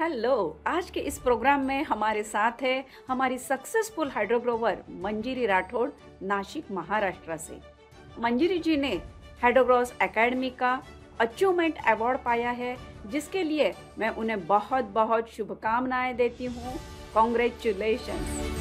Hello. आज के इस प्रोग्राम में हमारे साथ है हमारी सक्सेसफुल हाइड्रोग्रोवर मंजिरी राठौड़, नाशिक महाराष्ट्र से। मंजिरी जी ने हाइड्रोग्रोस एकेडमी का अचीवमेंट अवार्ड पाया है, जिसके लिए मैं उन्हें बहुत बहुत शुभकामनाएं देती हूँ। कॉन्ग्रेचुलेशंस।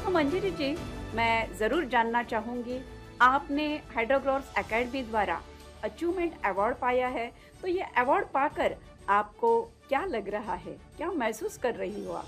तो मंजिरी जी, मैं ज़रूर जानना चाहूँगी, आपने हाइड्रोग्रोस एकेडमी द्वारा अचीवमेंट अवार्ड पाया है, तो ये अवार्ड पाकर आपको क्या लग रहा है, क्या महसूस कर रही हो आप?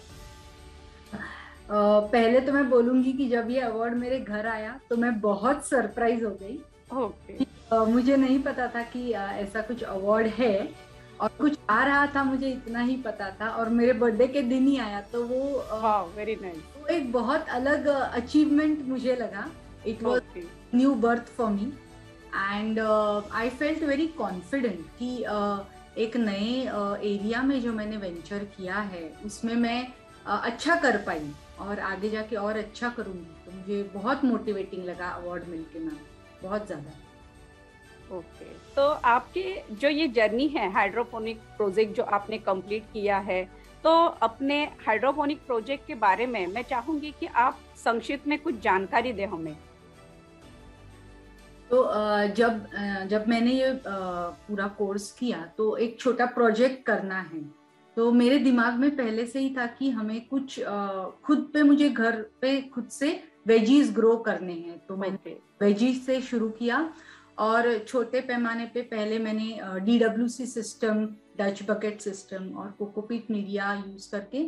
पहले तो मैं बोलूंगी कि जब ये अवार्ड मेरे घर आया तो मैं बहुत सरप्राइज हो गई। ओके। मुझे नहीं पता था कि ऐसा कुछ अवार्ड है और कुछ आ रहा था, मुझे इतना ही पता था। और मेरे बर्थडे के दिन ही आया तो वाह, वेरी नाइस। वो एक बहुत अलग अचीवमेंट मुझे लगा। It was okay. New birth for me and I felt very confident कि एक नए एरिया में जो मैंने वेंचर किया है उसमें मैं अच्छा कर पाई और आगे जाके और अच्छा करूंगी। तो मुझे बहुत मोटिवेटिंग लगा अवार्ड मिलके, मैम, बहुत ज्यादा। ओके, तो आपकी जो ये जर्नी है हाइड्रोपोनिक प्रोजेक्ट जो आपने कंप्लीट किया है, तो अपने हाइड्रोपोनिक प्रोजेक्ट के बारे में मैं चाहूंगी कि आप संक्षिप्त में कुछ जानकारी दें हमें। तो जब मैंने ये पूरा कोर्स किया तो एक छोटा प्रोजेक्ट करना है। तो मेरे दिमाग में पहले से ही था कि हमें कुछ खुद पे, मुझे घर पे खुद से वेजीज ग्रो करने हैं। तो मैंने ओके। वेजीज से शुरू किया और छोटे पैमाने पे पहले मैंने DWC system, Dutch bucket system और कोकोपीट मीडिया यूज करके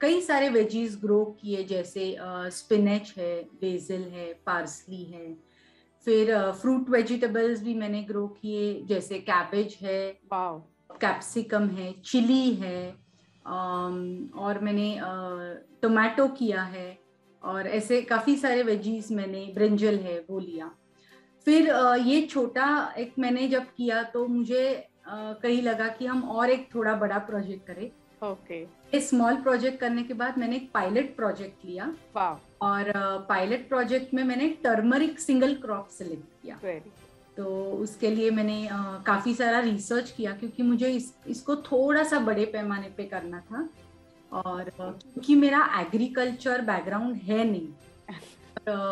कई सारे वेजीज ग्रो किए, जैसे स्पिनच है, बेसिल है, पार्सली है। फिर फ्रूट वेजिटेबल्स भी मैंने ग्रो किए, जैसे कैबेज है, वाह। कैप्सिकम है, चिली है। और मैंने टोमेटो किया है और ऐसे काफी सारे वेजीज, मैंने ब्रिंजल है वो लिया। फिर ये छोटा एक मैंने जब किया तो मुझे कहीं लगा कि हम और एक थोड़ा बड़ा प्रोजेक्ट करें। ओके। ये स्मॉल प्रोजेक्ट करने के बाद मैंने एक पायलट प्रोजेक्ट लिया वाह। और पायलट प्रोजेक्ट में मैंने टर्मरिक सिंगल क्रॉप सेलेक्ट किया। वेरी। तो उसके लिए मैंने काफी सारा रिसर्च किया क्योंकि मुझे इसको थोड़ा सा बड़े पैमाने पे करना था। और क्योंकि मेरा एग्रीकल्चर बैकग्राउंड है नहीं,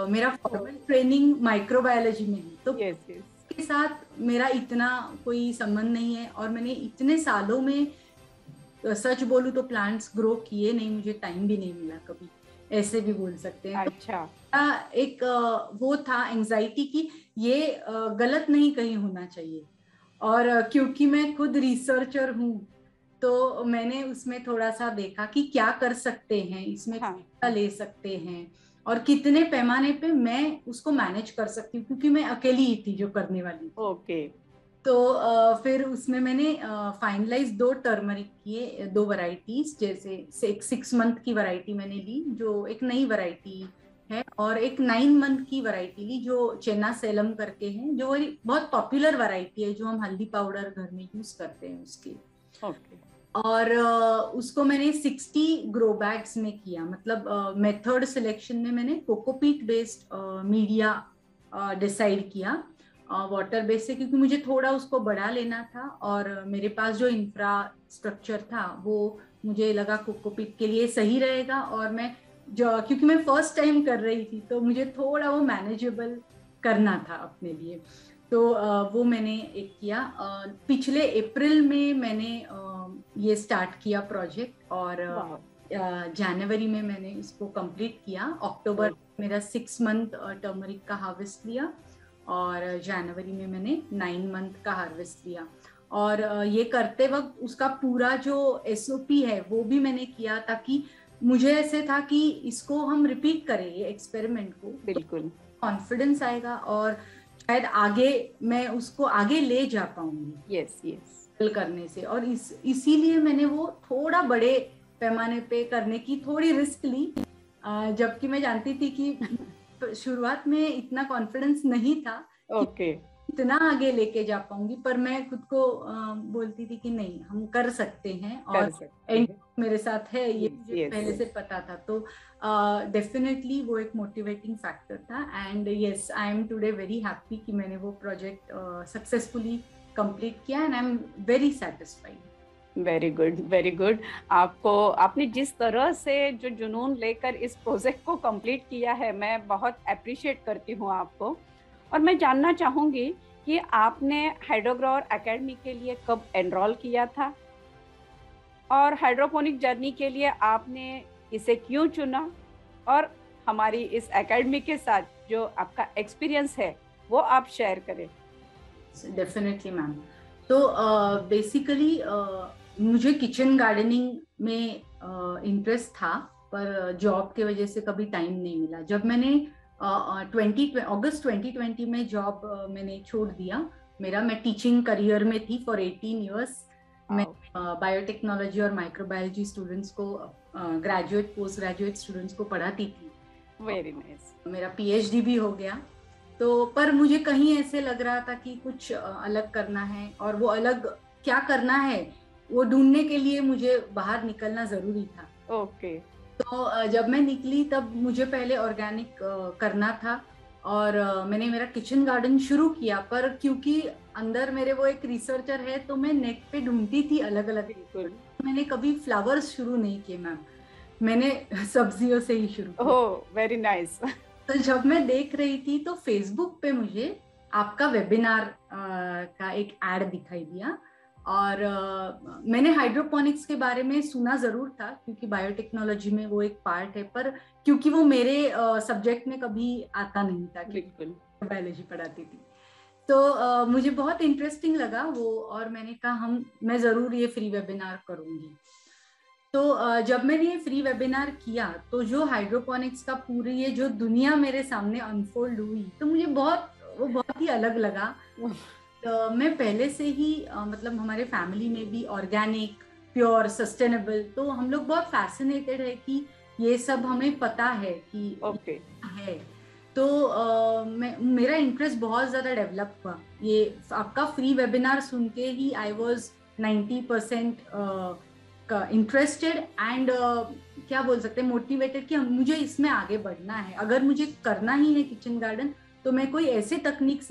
मेरा फॉर्मल ट्रेनिंग माइक्रोबायोलॉजी में है, तो यस यस। के साथ मेरा इतना कोई संबंध नहीं है। और मैंने इतने सालों में सच बोलूं तो प्लांट्स ग्रो किए नहीं, मुझे टाइम भी नहीं मिला कभी, ऐसे भी बोल सकते हैं। तो अच्छा। एक वो था एंजाइटी कि ये गलत नहीं कहीं होना चाहिए। और क्योंकि मैं खुद रिसर्चर हूँ तो मैंने उसमें थोड़ा सा देखा कि क्या कर सकते हैं, इसमें हाँ। क्या ले सकते हैं और कितने पैमाने पे मैं उसको मैनेज कर सकती हूँ, क्योंकि मैं अकेली ही थी जो करने वाली थी। ओके। तो फिर उसमें मैंने फाइनलाइज दो टर्मरिक किए, दो वैरायटीज, जैसे एक 6 मंथ की वैरायटी मैंने ली जो एक नई वैरायटी है, और एक 9 मंथ की वैरायटी ली जो चेना सेलम करके है, जो बहुत पॉपुलर वैरायटी है, जो हम हल्दी पाउडर घर में यूज करते हैं उसकी। ओके। और उसको मैंने 60 ग्रो बैग्स में किया। मतलब मेथड सिलेक्शन में मैंने कोकोपीट बेस्ड मीडिया डिसाइड किया वाटर बेस से, क्योंकि मुझे थोड़ा उसको बढ़ा लेना था और मेरे पास जो इंफ्रास्ट्रक्चर था वो मुझे लगा कोकोपीट के लिए सही रहेगा। और मैं जो, क्योंकि मैं फर्स्ट टाइम कर रही थी तो मुझे थोड़ा वो मैनेजेबल करना था अपने लिए। तो वो मैंने एक किया। पिछले अप्रैल में मैंने ये स्टार्ट किया प्रोजेक्ट। और वाह। जनवरी में मैंने इसको कंप्लीट किया। अक्टूबर मेरा 6 मंथ टर्मरिक का हार्वेस्ट लिया और जनवरी में मैंने 9 मंथ का हार्वेस्ट लिया। और ये करते वक्त उसका पूरा जो SOP है वो भी मैंने किया, ताकि मुझे ऐसे था कि इसको हम रिपीट करें ये एक्सपेरिमेंट को, बिल्कुल कॉन्फिडेंस आएगा और शायद आगे मैं उसको आगे ले जा पाऊंगी। यस यस करने से। और इसीलिए मैंने वो थोड़ा बड़े पैमाने पे करने की थोड़ी रिस्क ली, जबकि मैं जानती थी कि शुरुआत में इतना कॉन्फिडेंस नहीं था ओके इतना आगे लेके जा पाऊंगी, पर मैं खुद को बोलती थी कि नहीं, हम कर सकते हैं और एंड मेरे साथ है ये पहले से पता था। तो डेफिनेटली वो एक मोटिवेटिंग फैक्टर था। And yes, I am today very happy कि मैंने वो प्रोजेक्ट सक्सेसफुली कंप्लीट किया and I am very satisfied. Very good very good. आपने जिस तरह से जो जुनून लेकर इस प्रोजेक्ट को कंप्लीट किया है, मैं बहुत अप्रिशिएट करती हूँ आपको। और मैं जानना चाहूँगी कि आपने हाइड्रोग्रोवर एकेडमी के लिए कब एनरोल किया था और हाइड्रोपोनिक जर्नी के लिए आपने इसे क्यों चुना, और हमारी इस एकेडमी के साथ जो आपका एक्सपीरियंस है वो आप शेयर करें। Definitely ma'am. तो बेसिकली मुझे किचन गार्डनिंग में इंटरेस्ट था, पर जॉब की वजह से कभी टाइम नहीं मिला। जब मैंने अगस्त 2020 में जॉब मैंने छोड़ दिया मेरा, मैं टीचिंग करियर में थी फॉर 18 इयर्स। मैं बायोटेक्नोलॉजी और माइक्रोबायोलॉजी स्टूडेंट्स को, ग्रेजुएट पोस्ट ग्रेजुएट स्टूडेंट्स को पढ़ाती थी। Very nice. मेरा PhD भी हो गया। तो पर मुझे कहीं ऐसे लग रहा था कि कुछ अलग करना है, और वो अलग क्या करना है वो ढूंढने के लिए मुझे बाहर निकलना जरूरी था। ओके। तो जब मैं निकली तब मुझे पहले ऑर्गेनिक करना था और मैंने मेरा किचन गार्डन शुरू किया, पर क्योंकि अंदर मेरे वो एक रिसर्चर है तो मैं नेट पे ढूंढती थी अलग अलग। मैंने कभी फ्लावर्स शुरू नहीं किए मैम, मैंने सब्जियों से ही शुरू किया। Oh very nice. तो जब मैं देख रही थी तो फेसबुक पे मुझे आपका वेबिनार का एक एड दिखाई दिया, और मैंने हाइड्रोपोनिक्स के बारे में सुना जरूर था क्योंकि बायोटेक्नोलॉजी में वो एक पार्ट है, पर क्योंकि वो मेरे सब्जेक्ट में कभी आता नहीं था, बिल्कुल बायोलॉजी पढ़ाती थी। तो मुझे बहुत इंटरेस्टिंग लगा वो, और मैंने कहा मैं जरूर ये फ्री वेबिनार करूंगी। तो जब मैंने ये फ्री वेबिनार किया तो जो हाइड्रोपोनिक्स का पूरी ये जो दुनिया मेरे सामने अनफोल्ड हुई, तो मुझे वो बहुत ही अलग लगा। तो मैं पहले से ही मतलब हमारे फैमिली में भी ऑर्गेनिक, प्योर, सस्टेनेबल, तो हम लोग बहुत फैसिनेटेड है कि ये सब हमें पता है कि है। तो मेरा इंटरेस्ट बहुत ज़्यादा डेवलप हुआ। ये आपका फ्री वेबिनार सुन के ही आई वॉज 90% इंटरेस्टेड एंड क्या बोल सकते हैं, मोटिवेटेड कि मुझे इसमें आगे बढ़ना है। अगर मुझे करना ही है किचन गार्डन तो मैं कोई ऐसे टेक्निक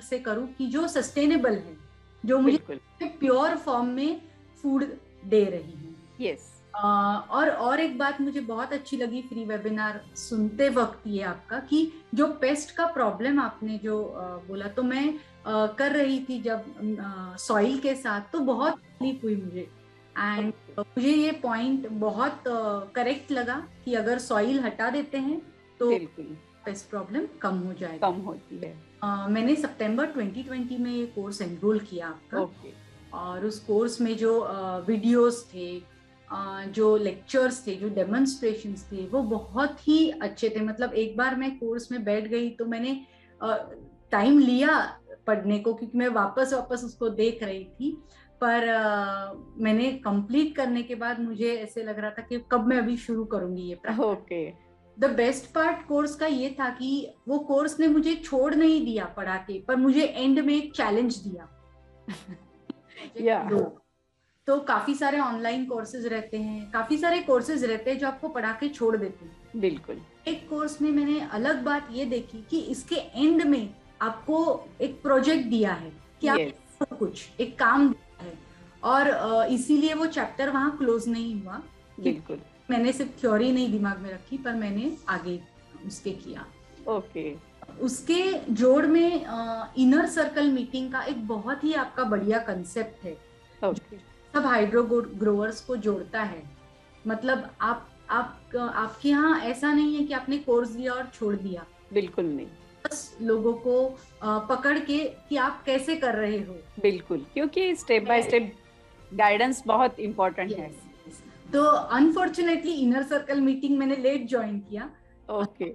से करूं कि जो सस्टेनेबल है, जो मुझे प्योर फॉर्म में फूड दे रही है। यस। और एक बात मुझे बहुत अच्छी लगी फ्री वेबिनार सुनते वक्त, ये आपका कि जो पेस्ट का प्रॉब्लम आपने जो बोला, तो मैं कर रही थी जब सॉइल के साथ, तो बहुत तकलीफ हुई मुझे। एंड मुझे ये पॉइंट बहुत करेक्ट लगा कि अगर सॉइल हटा देते हैं तो पेस्ट प्रॉब्लम कम हो जाएगी, कम होती है। मैंने सितंबर 2020 में ये कोर्स एनरोल किया आपका। और उस कोर्स में जो वीडियोस थे, जो लेक्चर्स थे, जो डेमोन्स्ट्रेशंस थे, वो बहुत ही अच्छे थे। मतलब एक बार मैं कोर्स में बैठ गई तो मैंने टाइम लिया पढ़ने को, क्योंकि मैं वापस उसको देख रही थी, पर मैंने कंप्लीट करने के बाद मुझे ऐसे लग रहा था कि कब मैं अभी शुरू करूंगी ये practice. The best part course का ये था कि वो कोर्स ने मुझे छोड़ नहीं दिया पढ़ा के, पर मुझे एंड में एक चैलेंज दिया। तो काफी सारे ऑनलाइन कोर्सेज रहते हैं, काफी सारे कोर्सेज रहते हैं जो आपको पढ़ा के छोड़ देते हैं। बिल्कुल। एक कोर्स में मैंने अलग बात ये देखी कि इसके एंड में आपको एक प्रोजेक्ट दिया है कि आप कुछ एक काम दिया है, और इसीलिए वो चैप्टर वहाँ क्लोज नहीं हुआ। बिल्कुल। मैंने सिर्फ थ्योरी नहीं दिमाग में रखी, पर मैंने आगे उसके किया। उसके जोड़ में इनर सर्कल मीटिंग का एक बहुत ही आपका बढ़िया कंसेप्ट है। सब हाइड्रो ग्रोवर्स को जोड़ता है। मतलब आप आपके यहाँ ऐसा नहीं है कि आपने कोर्स दिया और छोड़ दिया, बिल्कुल नहीं। बस लोगों को पकड़ के कि आप कैसे कर रहे हो। बिल्कुल, क्योंकि स्टेप बाय स्टेप गाइडेंस बहुत इम्पोर्टेंट है। yes. तो अनफॉर्चुनेटली इनर सर्कल मीटिंग मैंने लेट ज्वाइन किया। ओके।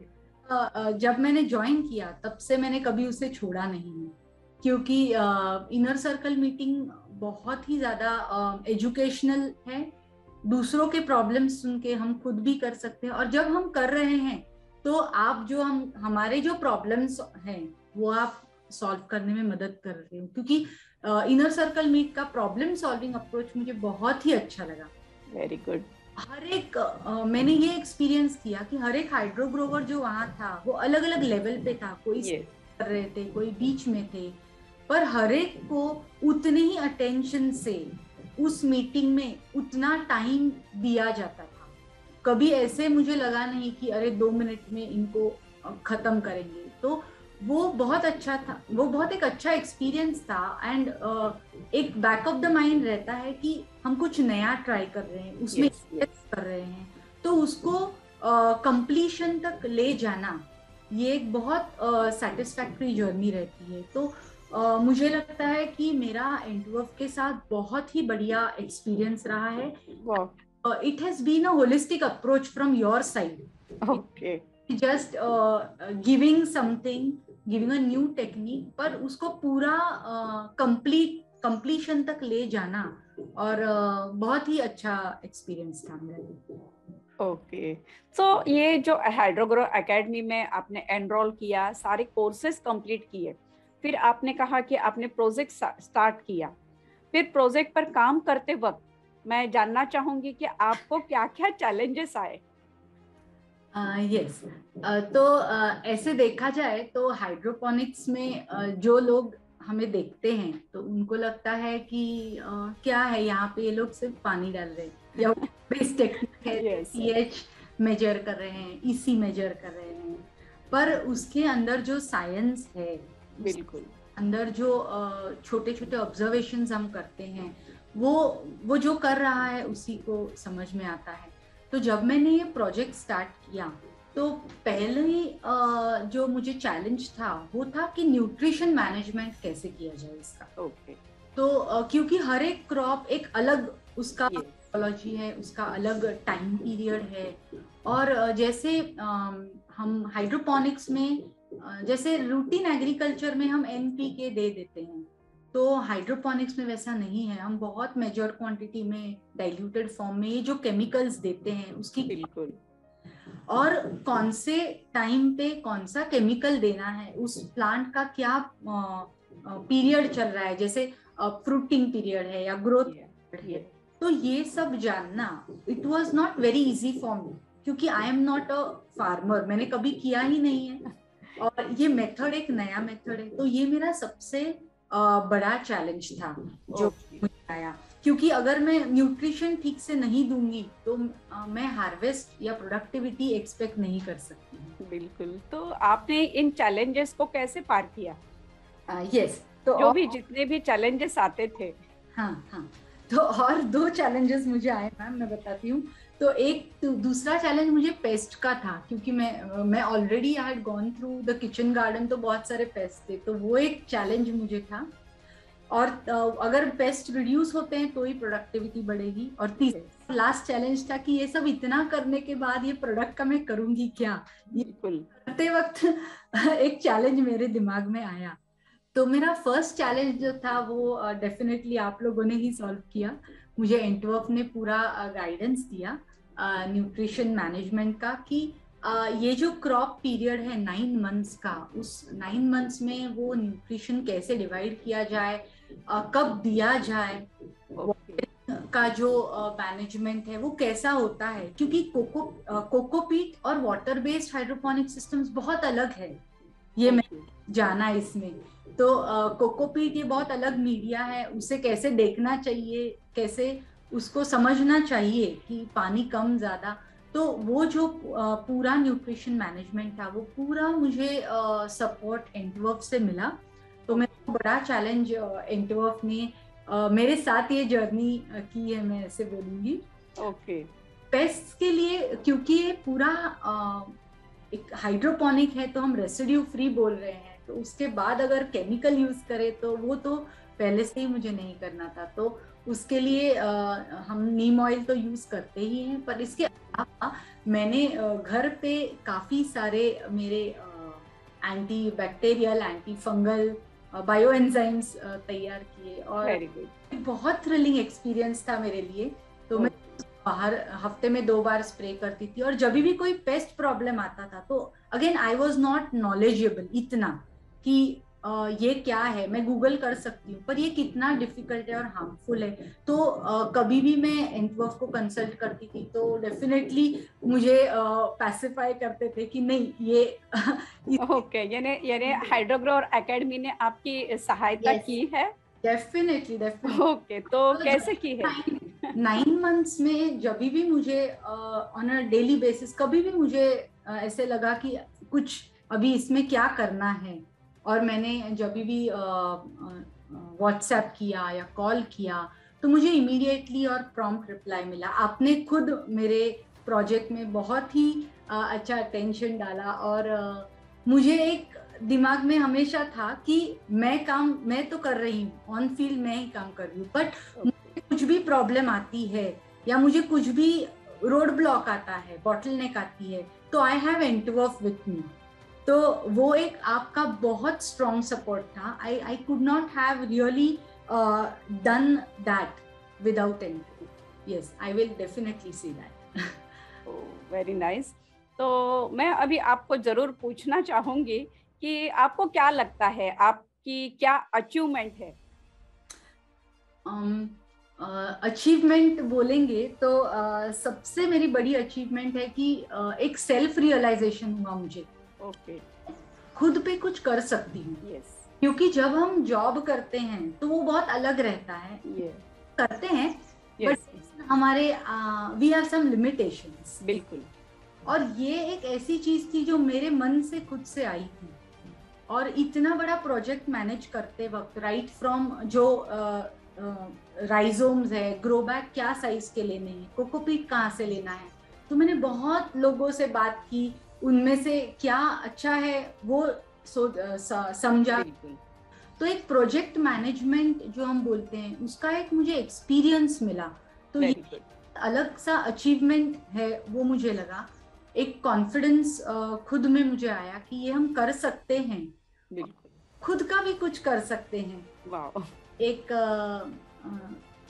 जब मैंने ज्वाइन किया तब से मैंने कभी उसे छोड़ा नहीं है, क्योंकि इनर सर्कल मीटिंग बहुत ही ज्यादा एजुकेशनल है। दूसरों के प्रॉब्लम्स सुन के हम खुद भी कर सकते हैं, और जब हम कर रहे हैं तो आप जो हमारे जो प्रॉब्लम्स हैं वो आप सॉल्व करने में मदद कर रहे हो, क्योंकि इनर सर्कल मीट का प्रॉब्लम सॉल्विंग अप्रोच मुझे बहुत ही अच्छा लगा। Very good. हर एक मैंने ये एक्सपीरियंस किया कि हर एक हाइड्रो ग्रोवर जो वहां था वो अलग अलग लेवल पे था, कोई Yes. कर रहे थे, कोई बीच में थे, पर हर एक को उतने ही अटेंशन से उस मीटिंग में उतना टाइम दिया जाता था। कभी ऐसे मुझे लगा नहीं कि अरे 2 मिनट में इनको खत्म करेंगे। तो वो बहुत अच्छा था, वो बहुत एक अच्छा एक्सपीरियंस था। एंड एक बैक ऑफ द माइंड रहता है कि हम कुछ नया ट्राई कर रहे हैं, उसमें कर रहे हैं, तो उसको कंप्लीशन तक ले जाना ये एक बहुत सेटिस्फैक्टरी जर्नी रहती है। तो मुझे लगता है कि मेरा एंटवर्फ के साथ बहुत ही बढ़िया एक्सपीरियंस रहा है। It has been a holistic approach from your side. Okay. Just giving something, giving a new technique, पर उसको पूरा कंप्लीशन तक ले जाना, और बहुत ही अच्छा एक्सपीरियंस था मेरा। ओके। सो ये जो हाइड्रोग्रो एकेडमी में आपने एनरोल किया, सारे कोर्सेज कंप्लीट किए, फिर आपने कहा कि आपने प्रोजेक्ट स्टार्ट किया, फिर प्रोजेक्ट पर काम करते वक्त मैं जानना चाहूंगी कि आपको क्या क्या चैलेंजेस आए। यस। तो ऐसे देखा जाए तो हाइड्रोपोनिक्स में जो लोग हमें देखते हैं तो उनको लगता है कि क्या है यहाँ पे, ये लोग सिर्फ पानी डाल रहे हैं या बेस टेक्निक है, pH मेजर कर रहे हैं, EC मेजर कर रहे हैं, पर उसके अंदर जो साइंस है, बिल्कुल, अंदर जो छोटे छोटे ऑब्जर्वेशंस हम करते हैं, वो जो कर रहा है उसी को समझ में आता है। तो जब मैंने ये प्रोजेक्ट स्टार्ट किया तो पहले ही जो मुझे चैलेंज था वो था कि न्यूट्रिशन मैनेजमेंट कैसे किया जाए इसका। ओके। तो क्योंकि हर एक क्रॉप एक अलग उसका बायोलॉजी है, उसका अलग टाइम पीरियड है, और जैसे हम हाइड्रोपोनिक्स में जैसे रूटीन एग्रीकल्चर में हम NPK दे देते हैं, तो हाइड्रोपोनिक्स में वैसा नहीं है। हम बहुत मेजर क्वांटिटी में डाइल्यूटेड फॉर्म में ये जो केमिकल्स देते हैं उसकी, बिल्कुल, और कौन से टाइम पे कौन सा केमिकल देना है, उस प्लांट का क्या पीरियड चल रहा है, जैसे फ्रूटिंग पीरियड है या ग्रोथ पीरियड है, तो ये सब जानना it was not very easy for me, क्योंकि I am not a farmer, मैंने कभी किया ही नहीं है, और ये मेथड एक नया मेथड है। तो ये मेरा सबसे बड़ा चैलेंज था जो मुझे आया, क्योंकि अगर मैं न्यूट्रिशन ठीक से नहीं दूंगी तो मैं हार्वेस्ट या प्रोडक्टिविटी एक्सपेक्ट नहीं कर सकती। बिल्कुल। तो आपने इन चैलेंजेस को कैसे पार किया? यस, तो जो भी जितने भी चैलेंजेस आते थे। हाँ, तो और 2 चैलेंजेस मुझे आए मैम, मैं बताती हूँ। तो एक दूसरा चैलेंज मुझे पेस्ट का था, क्योंकि मैं already I had gone through the kitchen garden, तो बहुत सारे पेस्ट थे, तो वो एक चैलेंज मुझे था। और अगर पेस्ट रिड्यूस होते हैं तो ही प्रोडक्टिविटी बढ़ेगी। और तीसरा लास्ट चैलेंज था कि ये सब इतना करने के बाद ये प्रोडक्ट का मैं करूंगी क्या, बिल्कुल करते वक्त एक चैलेंज मेरे दिमाग में आया। तो मेरा फर्स्ट चैलेंज जो था वो डेफिनेटली आप लोगों ने ही सॉल्व किया। मुझे एंटवर्फ ने पूरा गाइडेंस दिया न्यूट्रिशन मैनेजमेंट का, कि ये जो क्रॉप पीरियड है 9 मंथ्स का, उस 9 मंथ्स में वो न्यूट्रिशन कैसे डिवाइड किया जाए, कब दिया जाए, का जो मैनेजमेंट है वो कैसा होता है, क्योंकि कोकोपीट और वाटर बेस्ड हाइड्रोपोनिक सिस्टम्स बहुत अलग है, ये मैं जाना इसमें। तो कोकोपीट ये बहुत अलग मीडिया है, उसे कैसे देखना चाहिए, कैसे उसको समझना चाहिए कि पानी कम ज्यादा, तो वो जो पूरा न्यूट्रिशन मैनेजमेंट था वो पूरा मुझे सपोर्ट एंटवर्फ से मिला। तो मेरा बड़ा चैलेंज एंटवर्फ ने मेरे साथ ये जर्नी की है, मैं ऐसे बोलूंगी। ओके। पेस्ट के लिए, क्योंकि ये पूरा एक हाइड्रोपोनिक है तो हम रेसिड्यू फ्री बोल रहे हैं, तो उसके बाद अगर केमिकल यूज करें तो वो तो पहले से ही मुझे नहीं करना था। तो उसके लिए हम नीम ऑयल तो यूज करते ही हैं, पर इसके अलावा मैंने घर पे काफी सारे मेरे anti bacterial, anti fungal bio enzymes तैयार किए, और बहुत थ्रिलिंग एक्सपीरियंस था मेरे लिए। तो मैं बाहर हफ्ते में 2 बार स्प्रे करती थी, और जब भी कोई पेस्ट प्रॉब्लम आता था तो again I was not knowledgeable इतना कि ये क्या है, मैं गूगल कर सकती हूँ पर ये कितना डिफिकल्ट है और हार्मफुल है। तो कभी भी मैं एंटवर्फ को कंसल्ट करती थी तो डेफिनेटली मुझे पैसिफाई करते थे कि नहीं ये ओके, यानी हाइड्रोग्रोवर एकेडमी ने आपकी सहायता की है? डेफिनेटली। ओके, तो कैसे की है? 9 मंथ्स में जब भी मुझे ऑन अ डेली बेसिस कभी भी मुझे ऐसे लगा कि कुछ अभी इसमें क्या करना है, और मैंने जब भी व्हाट्सएप किया या कॉल किया तो मुझे इमीडिएटली और प्रॉम्प्ट रिप्लाई मिला। आपने खुद मेरे प्रोजेक्ट में बहुत ही अच्छा अटेंशन डाला, और मुझे एक दिमाग में हमेशा था कि मैं तो कर रही हूँ, ऑन फील्ड मैं ही काम कर रही हूँ, बट कुछ भी प्रॉब्लम आती है या मुझे कुछ भी रोड ब्लॉक आता है, बॉटलनेक आती है, तो आई हैव एंटवर्फ विथ मी। तो वो एक आपका बहुत स्ट्रॉन्ग सपोर्ट था। I could not have really done that without Antwerp. Yes, I will definitely see that. Very nice. तो मैं अभी आपको जरूर पूछना चाहूंगी कि आपको क्या लगता है, आपकी क्या अचीवमेंट है? अचीवमेंट बोलेंगे तो सबसे मेरी बड़ी अचीवमेंट है कि एक सेल्फ रियलाइजेशन हुआ मुझे। ओके, खुद पे कुछ कर सकती हूँ। यस, क्योंकि जब हम जॉब करते हैं तो वो बहुत अलग रहता है, करते हैं, बट हमारे वी हैव सम लिमिटेशंस। बिल्कुल। और ये एक ऐसी चीज थी जो मेरे मन से खुद से आई थी, और इतना बड़ा प्रोजेक्ट मैनेज करते वक्त राइट फ्रॉम जो राइजोम्स है, ग्रो बैग क्या साइज के लेने हैं, कोकोपीट कहाँ से लेना है, तो मैंने बहुत लोगों से बात की, उनमें से क्या अच्छा है वो समझा। तो एक प्रोजेक्ट मैनेजमेंट जो हम बोलते हैं उसका एक मुझे एक्सपीरियंस मिला, तो ये अलग सा अचीवमेंट है वो मुझे लगा। एक कॉन्फिडेंस खुद में मुझे आया कि ये हम कर सकते हैं, बिल्कुल, खुद का भी कुछ कर सकते हैं। वाह, एक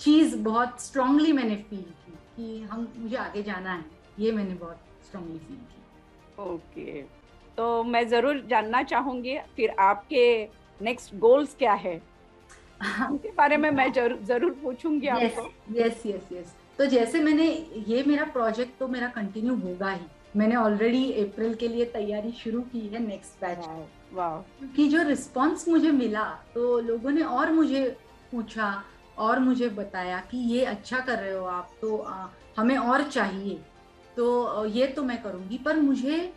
चीज बहुत स्ट्रांगली मैंने फील की कि मुझे आगे जाना है, ये मैंने बहुत स्ट्रांगली फील की। ओके, तो मैं जरूर जानना चाहूंगी फिर आपके नेक्स्ट गोल्स क्या है, उनके बारे में मैं जरूर पूछूंगी आपको। यस। तो जैसे मैंने ये मेरा प्रोजेक्ट तो मेरा कंटिन्यू होगा ही, मैंने ऑलरेडी अप्रैल के लिए तैयारी शुरू की है नेक्स्ट बैच। वाह, क्योंकि जो रिस्पांस मुझे मिला तो लोगों ने और मुझे पूछा और मुझे बताया कि ये अच्छा कर रहे हो आप, तो हमें और चाहिए, तो ये तो मैं करूंगी, पर मुझे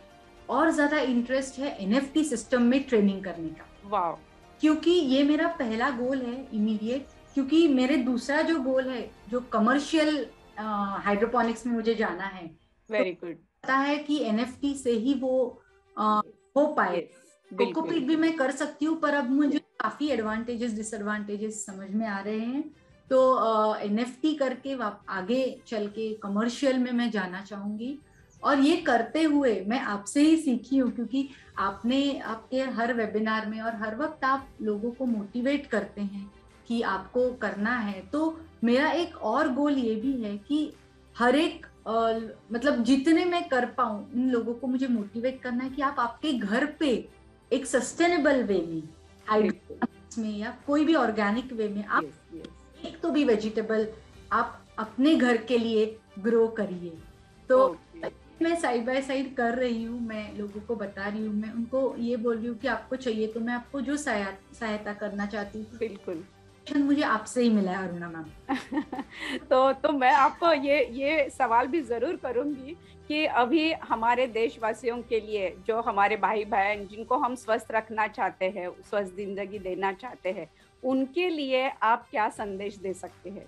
और ज्यादा इंटरेस्ट है एनएफटी सिस्टम में ट्रेनिंग करने का। वाह, क्योंकि ये मेरा पहला गोल है इमीडिएट, क्योंकि मेरे दूसरा जो गोल है जो कमर्शियल हाइड्रोपोनिक्स में मुझे जाना है, वेरी गुड, पता है कि एनएफटी से ही वो हो पाए। कोकोपीट भी मैं कर सकती हूँ, पर अब मुझे काफी एडवांटेजेस डिसएडवांटेजेस समझ में आ रहे हैं, तो एनएफटी करके आगे चल के कमर्शियल में मैं जाना चाहूंगी। और ये करते हुए मैं आपसे ही सीखी हूँ, क्योंकि आपने आपके हर वेबिनार में और हर वक्त आप लोगों को मोटिवेट करते हैं कि आपको करना है। तो मेरा एक और गोल ये भी है कि हर एक मतलब जितने मैं कर पाऊं उन लोगों को मुझे मोटिवेट करना है कि आप आपके घर पे एक सस्टेनेबल वे में, हाइड्रोपोनिक्स में या कोई भी ऑर्गेनिक वे में आप एक तो भी वेजिटेबल आप अपने घर के लिए ग्रो करिए। तो मैं साइड बाय साइड कर रही हूँ, मैं लोगों को बता रही हूँ, मैं उनको ये बोल रही हूँ कि आपको चाहिए तो मैं आपको जो सहायता करना चाहती हूँ, बिल्कुल मुझे आपसे ही मिला है अरुणा मैम। तो मैं आपको ये सवाल भी जरूर करूंगी कि अभी हमारे देशवासियों के लिए, जो हमारे भाई बहन जिनको हम स्वस्थ रखना चाहते हैं, स्वस्थ जिंदगी देना चाहते हैं, उनके लिए आप क्या संदेश दे सकते हैं?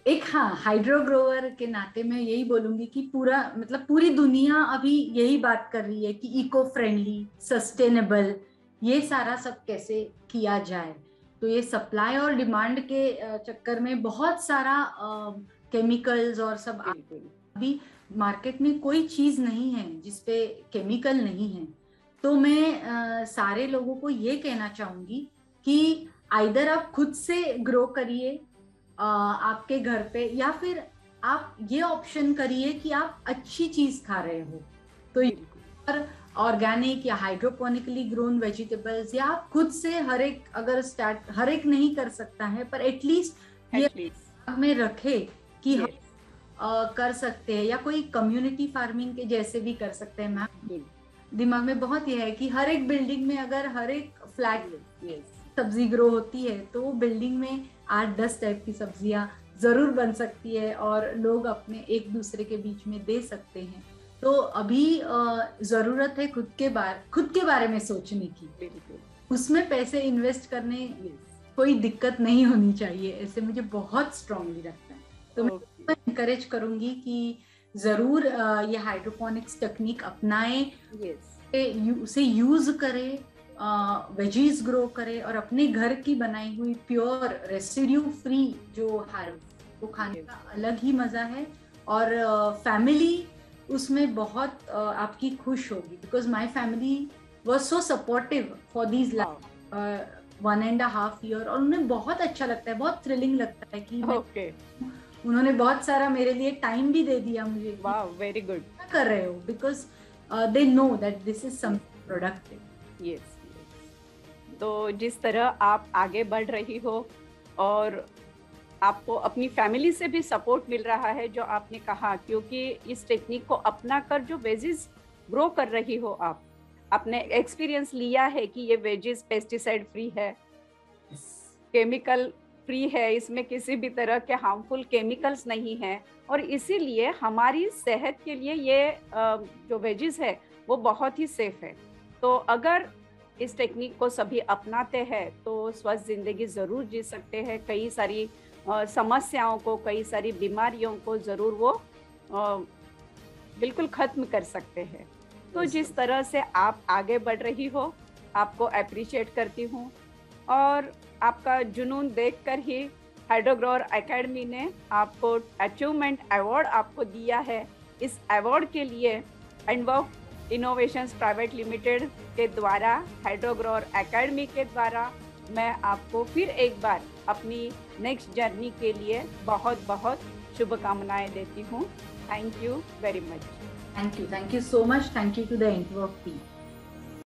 एक हाँ, हाइड्रो ग्रोवर के नाते मैं यही बोलूंगी कि पूरा मतलब पूरी दुनिया अभी यही बात कर रही है कि इको फ्रेंडली, सस्टेनेबल, ये सारा सब कैसे किया जाए। तो ये सप्लाई और डिमांड के चक्कर में बहुत सारा केमिकल्स और सब बिल्कुल। अभी मार्केट में कोई चीज नहीं है जिसपे केमिकल नहीं है। तो मैं सारे लोगों को ये कहना चाहूंगी कि आइदर आप खुद से ग्रो करिए आपके घर पे, या फिर आप ये ऑप्शन करिए कि आप अच्छी चीज खा रहे हो। तो बिल्कुल। ऑर्गेनिक या हाइड्रोपोनिकली ग्रोन वेजिटेबल्स, या आप खुद से हर एक अगर स्टार्ट, हर एक नहीं कर सकता है पर एटलीस्ट ये दिमाग में रखे कि हम कर सकते हैं, या कोई कम्युनिटी फार्मिंग के जैसे भी कर सकते हैं। मैम दिमाग में बहुत ये है कि हर एक बिल्डिंग में अगर हर एक फ्लैट सब्जी ग्रो होती है तो वो बिल्डिंग में 8-10 टाइप की सब्जियां जरूर बन सकती है और लोग अपने एक दूसरे के बीच में दे सकते हैं। तो अभी जरूरत है खुद के बारे में सोचने की, उसमें पैसे इन्वेस्ट करने कोई दिक्कत नहीं होनी चाहिए, ऐसे मुझे बहुत स्ट्रांगली लगता है। तो मैं इनकरेज करूंगी कि जरूर ये हाइड्रोपोनिक्स टेक्निक अपनाएं, उसे यूज करें, वेजीज ग्रो करे और अपने घर की बनाई हुई प्योर रेसिड्यू फ्री जो वो खाने का अलग ही मजा है। और फैमिली उसमें बहुत आपकी खुश होगी, because my family was so supportive for these 1.5 year, और उन्हें बहुत अच्छा लगता है, बहुत थ्रिलिंग लगता है कि उन्होंने बहुत सारा मेरे लिए टाइम भी दे दिया मुझे। Wow, very good. क्या कर रहे हो, because they know that this is something productive. Yes. तो जिस तरह आप आगे बढ़ रही हो और आपको अपनी फैमिली से भी सपोर्ट मिल रहा है, जो आपने कहा, क्योंकि इस टेक्निक को अपना कर जो वेजीज ग्रो कर रही हो, आपने एक्सपीरियंस लिया है कि ये वेजीज पेस्टिसाइड फ्री है, केमिकल फ्री है, इसमें किसी भी तरह के हार्मफुल केमिकल्स नहीं है, और इसीलिए हमारी सेहत के लिए ये जो वेजीज है वो बहुत ही सेफ है। तो अगर इस टेक्निक को सभी अपनाते हैं तो स्वस्थ जिंदगी ज़रूर जी सकते हैं। कई सारी समस्याओं को, कई सारी बीमारियों को ज़रूर वो बिल्कुल ख़त्म कर सकते हैं। तो जिस तरह से आप आगे बढ़ रही हो, आपको अप्रिशिएट करती हूँ, और आपका जुनून देखकर ही हाइड्रोग्रोवर एकेडमी ने आपको अचीवमेंट अवार्ड आपको दिया है। इस अवार्ड के लिए एंडवर्क इनोवेशंस प्राइवेट लिमिटेड के द्वारा, हाइड्रोग्रोवर एकेडमी के द्वारा, मैं आपको फिर एक बार अपनी नेक्स्ट जर्नी के लिए बहुत बहुत शुभकामनाएं देती हूँ। Thank you very much. Thank you so much. Thank you to the Antwerp team.